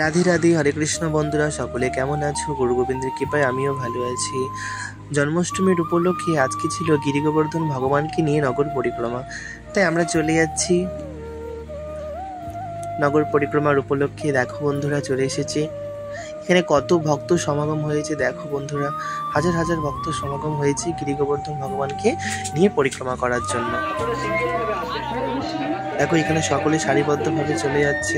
রাধে রাধে, হরে কৃষ্ণ। বন্ধুরা সকলে কেমন আছো? গুরু গোবিন্দের কৃপায় আমিও ভালো আছি। জন্মাষ্টমীর উপলক্ষে আজকে ছিল গিরি গোবর্ধন ভগবানকে নিয়ে নগর পরিক্রমা, তাই আমরা চলে যাচ্ছি নগর পরিক্রমার উপলক্ষে। দেখো বন্ধুরা, চলে এসেছি। এখানে কত ভক্ত সমাগম হয়েছে দেখো বন্ধুরা, হাজার হাজার ভক্ত সমাগম হয়েছে গিরি গোবর্ধন ভগবানকে নিয়ে পরিক্রমা করার জন্য। দেখো এখানে সকলে সারিবদ্ধভাবে চলে যাচ্ছে।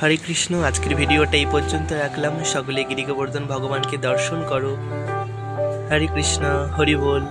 হরে কৃষ্ণ। আজকের ভিডিওটা এই পর্যন্ত রাখলাম। সকলে গিরি গোবর্ধন ভগবানকে দর্শন করো। হরে কৃষ্ণ, হরি বল।